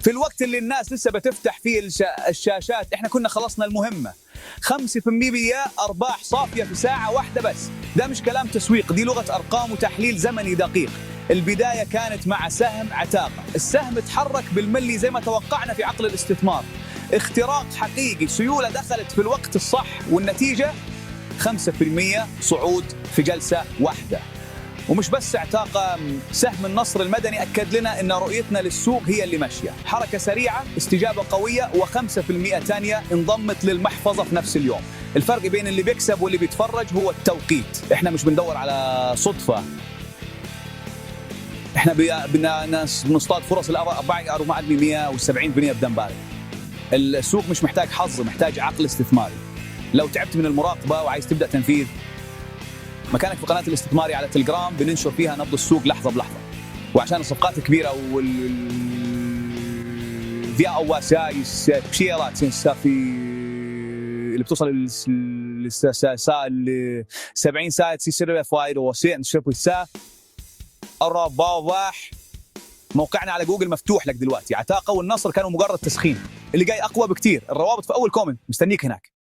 في الوقت اللي الناس لسه بتفتح فيه الشاشات احنا كنا خلصنا المهمة. 5% أرباح صافية في ساعة واحدة بس. ده مش كلام تسويق، دي لغة أرقام وتحليل زمني دقيق. البداية كانت مع سهم عتاقة، السهم تحرك بالملي زي ما توقعنا في عقل الاستثمار. اختراق حقيقي، سيولة دخلت في الوقت الصح، والنتيجة 5% صعود في جلسة واحدة. ومش بس عتاقة، سهم النصر المدني أكد لنا أن رؤيتنا للسوق هي اللي ماشية. حركة سريعة، استجابة قوية، و5% تانية انضمت للمحفظة في نفس اليوم. الفرق بين اللي بيكسب واللي بيتفرج هو التوقيت. احنا مش بندور على صدفة، احنا بنصطاد فرص الأرباع 170% بدم بارد. السوق مش محتاج حظ، محتاج عقل استثماري. لو تعبت من المراقبة وعايز تبدأ تنفيذ، مكانك في قناة الاستثماري على تليجرام، بننشر فيها نبض السوق لحظة بلحظة. وعشان الصفقات الكبيرة فيها أواسايس بشيرات في اللي بتوصل ل 70 ساعة سيسير فايد وسين شرب ساعة الرباح. موقعنا على جوجل مفتوح لك دلوقتي. عتاقة والنصر كانوا مجرد تسخين، اللي جاي أقوى بكتير. الروابط في أول كومنت، مستنيك هناك.